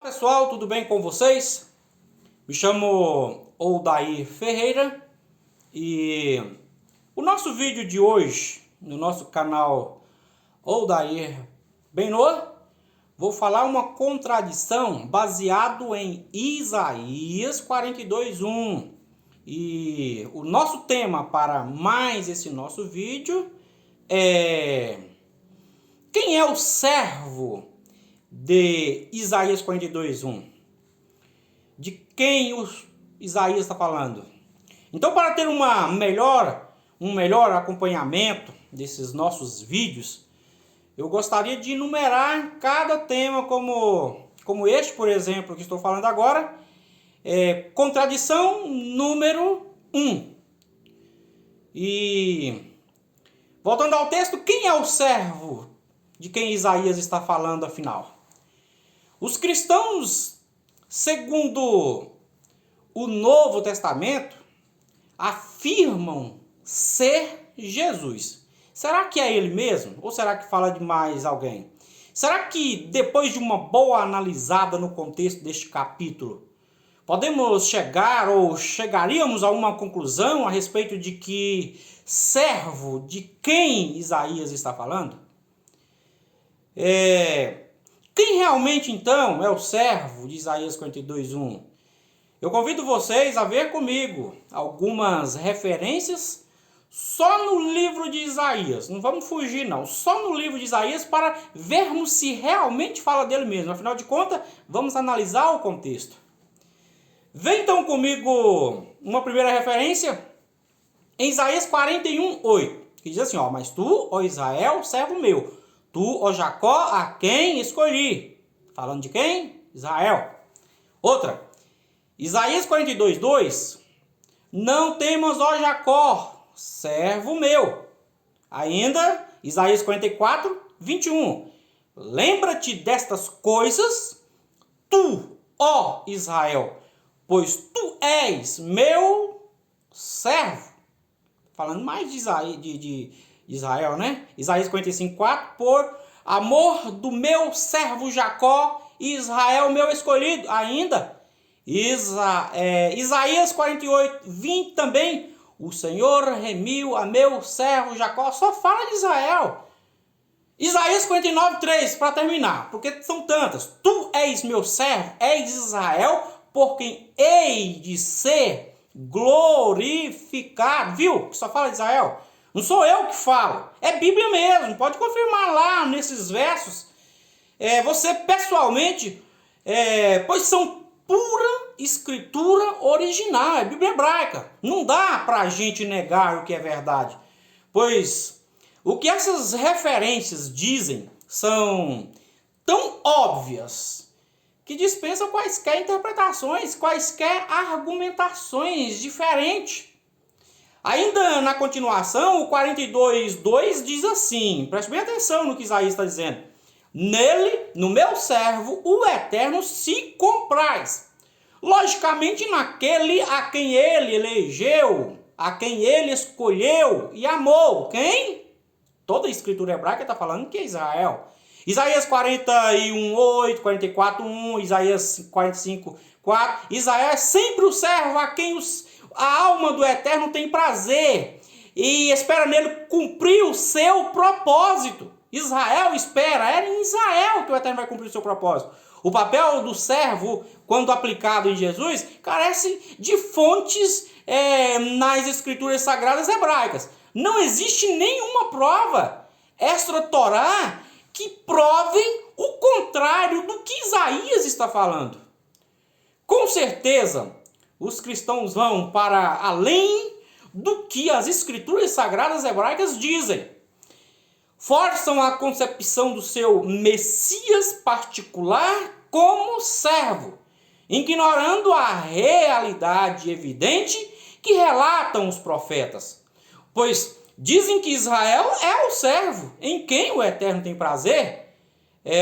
Pessoal, tudo bem com vocês? Me chamo Odair Ferreira e o nosso vídeo de hoje, no nosso canal Odair Benor, vou falar uma contradição baseado em Isaías 42:1. E o nosso tema para mais esse nosso vídeo é: quem é o servo de Isaías 42:1? De quem Isaías está falando? Então, para ter um melhor acompanhamento desses nossos vídeos, eu gostaria de enumerar cada tema como este, por exemplo, que estou falando agora. Contradição número 1. E voltando ao texto, quem é o servo de quem Isaías está falando afinal? Os cristãos, segundo o Novo Testamento, afirmam ser Jesus. Será que é ele mesmo? Ou será que fala de mais alguém? Será que depois de uma boa analisada no contexto deste capítulo, podemos chegaríamos a uma conclusão a respeito de que servo de quem Isaías está falando? Quem realmente, então, é o servo de Isaías 42:1? Eu convido vocês a ver comigo algumas referências só no livro de Isaías. Não vamos fugir, não. Só no livro de Isaías para vermos se realmente fala dele mesmo. Afinal de contas, vamos analisar o contexto. Vem então comigo uma primeira referência em Isaías 41:8, que diz assim, mas tu, ó Israel, servo meu, tu, ó Jacó, a quem escolhi. Falando de quem? Israel. Outra, Isaías 42:2, não temas, ó Jacó, servo meu. Ainda, Isaías 44:21, lembra-te destas coisas, tu, ó Israel, pois tu és meu servo. Falando mais de Israel, né? Isaías 45:4, por amor do meu servo Jacó, Israel meu escolhido. Ainda, Isaías 48:20 também, o Senhor remiu a meu servo Jacó. Só fala de Israel. Isaías 49:3, para terminar, porque são tantas. Tu és meu servo, és Israel, por quem hei de ser glorificado. Viu? Só fala de Israel. Não sou eu que falo. É Bíblia mesmo. Pode confirmar lá nesses versos. Você pessoalmente, pois são pura escritura original. É Bíblia hebraica. Não dá para a gente negar o que é verdade. Pois o que essas referências dizem são tão óbvias que dispensam quaisquer interpretações, quaisquer argumentações diferentes. Ainda na continuação, o 42:2 diz assim, preste bem atenção no que Isaías está dizendo: nele, no meu servo, o Eterno se compraz. Logicamente, naquele a quem ele elegeu, a quem ele escolheu e amou. Quem? Toda a escritura hebraica está falando que é Israel. Isaías 41:8, 44:1, Isaías 45:4. Israel é sempre o servo a quem a alma do Eterno tem prazer e espera nele cumprir o seu propósito. Israel espera, é em Israel que o Eterno vai cumprir o seu propósito. O papel do servo, quando aplicado em Jesus, carece de fontes nas escrituras sagradas hebraicas. Não existe nenhuma prova extra-torá que provem o contrário do que Isaías está falando. Com certeza, os cristãos vão para além do que as escrituras sagradas hebraicas dizem. Forçam a concepção do seu Messias particular como servo, ignorando a realidade evidente que relatam os profetas. Pois dizem que Israel é o servo em quem o Eterno tem prazer.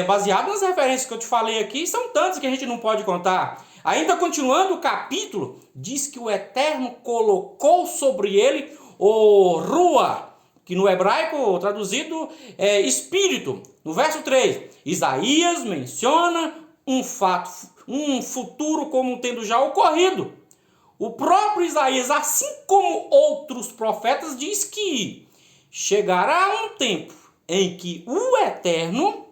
Baseado nas referências que eu te falei aqui, são tantas que a gente não pode contar. Ainda continuando o capítulo, diz que o Eterno colocou sobre ele o Rua, que no hebraico traduzido é espírito. No verso 3, Isaías menciona um fato um futuro como tendo já ocorrido. O próprio Isaías, assim como outros profetas, diz que chegará um tempo em que o Eterno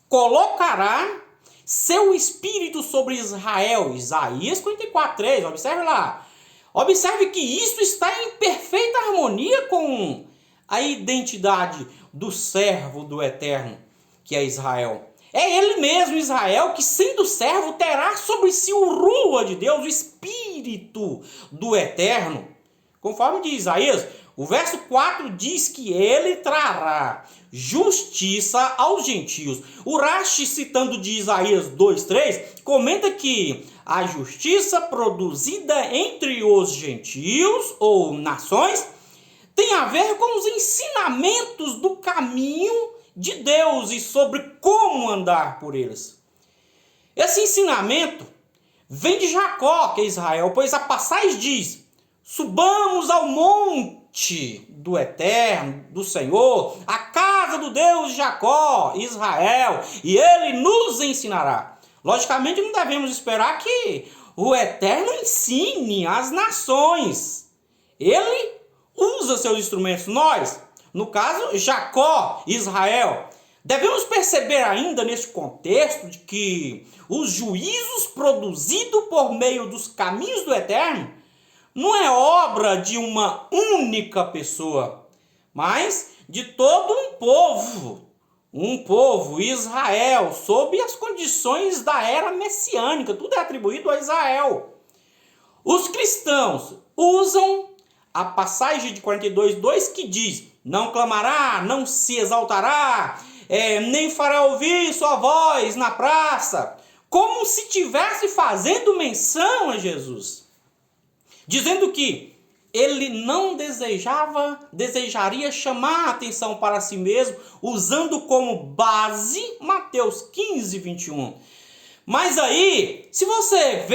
colocará seu espírito sobre Israel. Isaías 54:3, observe lá. Observe que isso está em perfeita harmonia com a identidade do servo do Eterno, que é Israel. É ele mesmo, Israel, que sendo servo terá sobre si o rua de Deus, o Espírito do Eterno. Conforme diz Isaías, o verso 4 diz que ele trará justiça aos gentios. O Rashi, citando de Isaías 2:3, comenta que a justiça produzida entre os gentios ou nações tem a ver com os ensinamentos do caminho de Deus e sobre como andar por eles. Esse ensinamento vem de Jacó, que é Israel, pois a passagem diz: subamos ao monte do Eterno, do Senhor, a casa do Deus de Jacó, Israel, e ele nos ensinará. Logicamente, não devemos esperar que o Eterno ensine as nações. Ele usa seus instrumentos, nós, no caso, Jacó, Israel. Devemos perceber ainda neste contexto de que os juízos produzidos por meio dos caminhos do Eterno não é obra de uma única pessoa, mas de todo um povo, Israel, sob as condições da era messiânica. Tudo é atribuído a Israel. Os cristãos usam a passagem de 42:2 que diz: não clamará, não se exaltará, nem fará ouvir sua voz na praça, como se estivesse fazendo menção a Jesus, dizendo que ele não desejaria chamar a atenção para si mesmo, usando como base Mateus 15:21. Mas aí, se você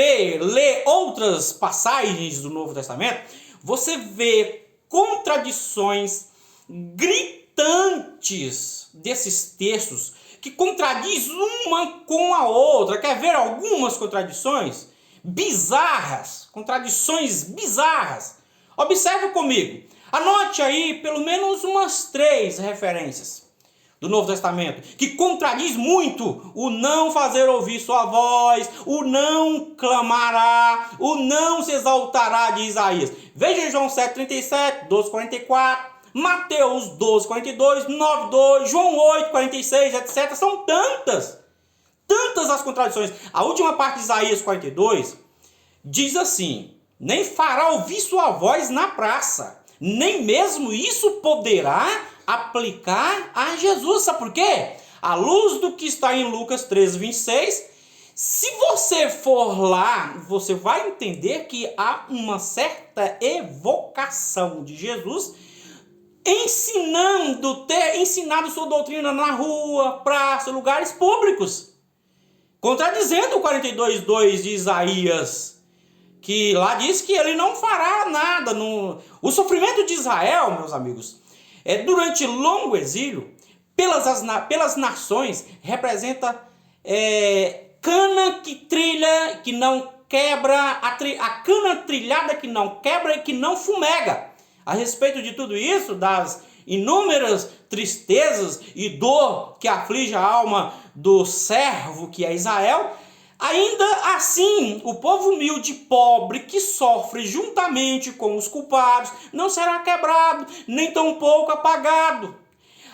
lê outras passagens do Novo Testamento, você vê contradições gritantes desses textos, que contradiz uma com a outra. Quer ver algumas contradições? Contradições bizarras. Observe comigo. Anote aí pelo menos umas 3 referências do Novo Testamento que contradiz muito o não fazer ouvir sua voz, o não clamará, o não se exaltará de Isaías. Veja João 7:37, 12:44, Mateus 12:42, 9:2, João 8:46, etc. São tantas as contradições. A última parte de Isaías 42 diz assim: nem fará ouvir sua voz na praça, nem mesmo isso poderá aplicar a Jesus. Sabe por quê? À luz do que está em Lucas 13:26, se você for lá, você vai entender que há uma certa evocação de Jesus ter ensinado sua doutrina na rua, praça, lugares públicos, contradizendo o 42:2 de Isaías, que lá diz que ele não fará nada. O sofrimento de Israel, meus amigos, durante longo exílio, pelas nações, representa cana que não quebra, a cana trilhada que não quebra e que não fumega. A respeito de tudo isso, das inúmeras tristezas e dor que aflige a alma do servo que é Israel, ainda assim, o povo humilde e pobre que sofre juntamente com os culpados não será quebrado, nem tampouco apagado.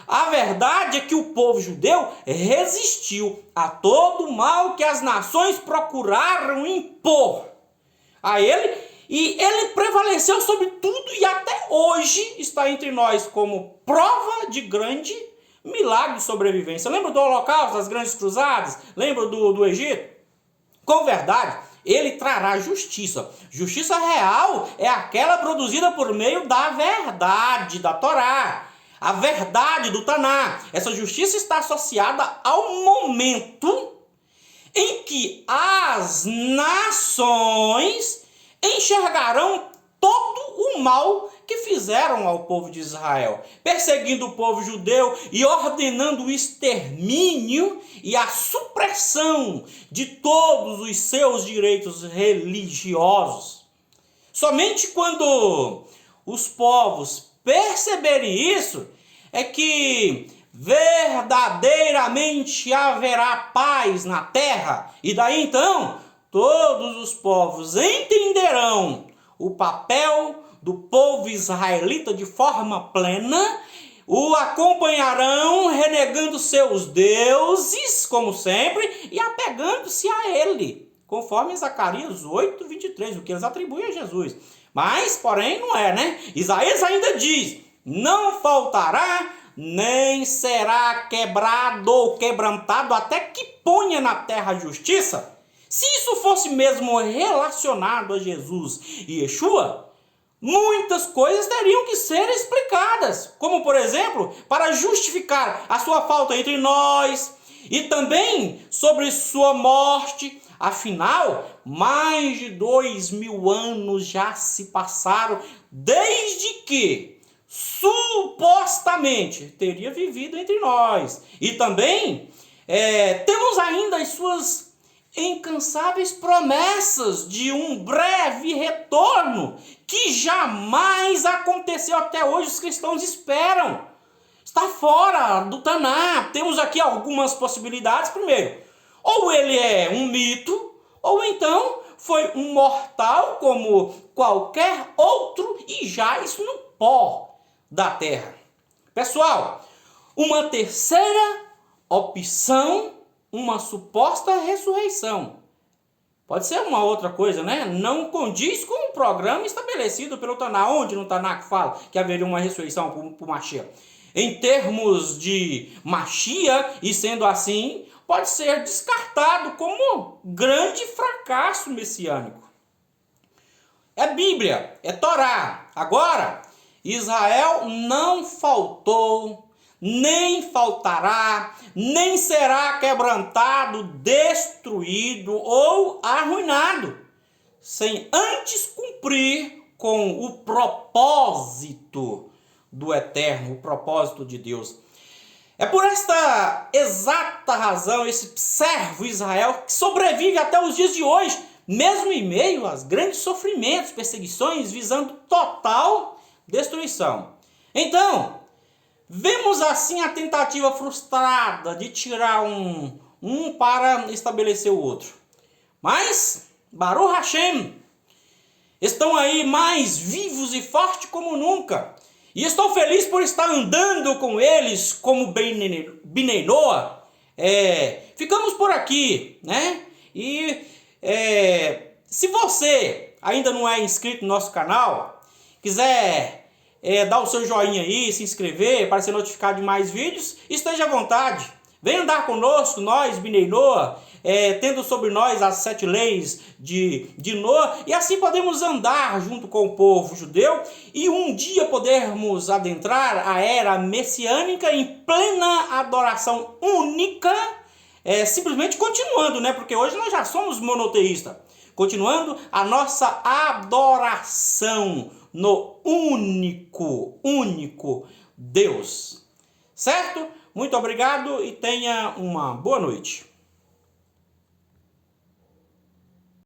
A verdade é que o povo judeu resistiu a todo o mal que as nações procuraram impor a ele, e ele prevaleceu sobre tudo e até hoje está entre nós como prova de grande milagre de sobrevivência. Lembra do Holocausto, das grandes cruzadas? Lembra do Egito? Com verdade, ele trará justiça. Justiça real é aquela produzida por meio da verdade, da Torá. A verdade do Taná. Essa justiça está associada ao momento em que as nações enxergarão todo o mal que fizeram ao povo de Israel, perseguindo o povo judeu e ordenando o extermínio e a supressão de todos os seus direitos religiosos. Somente quando os povos perceberem isso, é que verdadeiramente haverá paz na terra, e daí então todos os povos entenderão o papel do povo israelita de forma plena, o acompanharão renegando seus deuses, como sempre, e apegando-se a ele, conforme Zacarias 8:23, o que eles atribuem a Jesus. Mas, porém, não é, né? Isaías ainda diz: não faltará, nem será quebrado ou quebrantado, até que ponha na terra a justiça. Se isso fosse mesmo relacionado a Jesus e Yeshua, muitas coisas teriam que ser explicadas, como, por exemplo, para justificar a sua falta entre nós e também sobre sua morte. Afinal, mais de 2000 anos já se passaram desde que supostamente teria vivido entre nós. E também temos ainda as suas incansáveis promessas de um breve retorno que jamais aconteceu até hoje. Os cristãos esperam. Está fora do Taná. Temos aqui algumas possibilidades. Primeiro, ou ele é um mito, ou então foi um mortal como qualquer outro e jaz no pó da terra. Pessoal, uma terceira opção, uma suposta ressurreição. Pode ser uma outra coisa, né? Não condiz com o programa estabelecido pelo Taná. Onde no Taná que fala que haveria uma ressurreição por Mashiach? Em termos de Mashiach, e sendo assim, pode ser descartado como grande fracasso messiânico. É Bíblia, é Torá. Agora, Israel não faltou, nem faltará, nem será quebrantado, destruído ou arruinado, sem antes cumprir com o propósito do Eterno, o propósito de Deus. É por esta exata razão, esse servo Israel que sobrevive até os dias de hoje, mesmo em meio aos grandes sofrimentos, perseguições, visando total destruição. Então, vemos assim a tentativa frustrada de tirar um para estabelecer o outro. Mas, Baruch Hashem, estão aí mais vivos e fortes como nunca. E estou feliz por estar andando com eles como Bnei Noah. Ficamos por aqui, né? E se você ainda não é inscrito no nosso canal, quiser dar o seu joinha aí, se inscrever para ser notificado de mais vídeos, esteja à vontade. Venha andar conosco, nós, Bnei Noah, tendo sobre nós as 7 leis de Noah, e assim podemos andar junto com o povo judeu e um dia podermos adentrar a era messiânica em plena adoração única, simplesmente continuando, né? Porque hoje nós já somos monoteístas, continuando a nossa adoração no único Deus. Certo? Muito obrigado e tenha uma boa noite.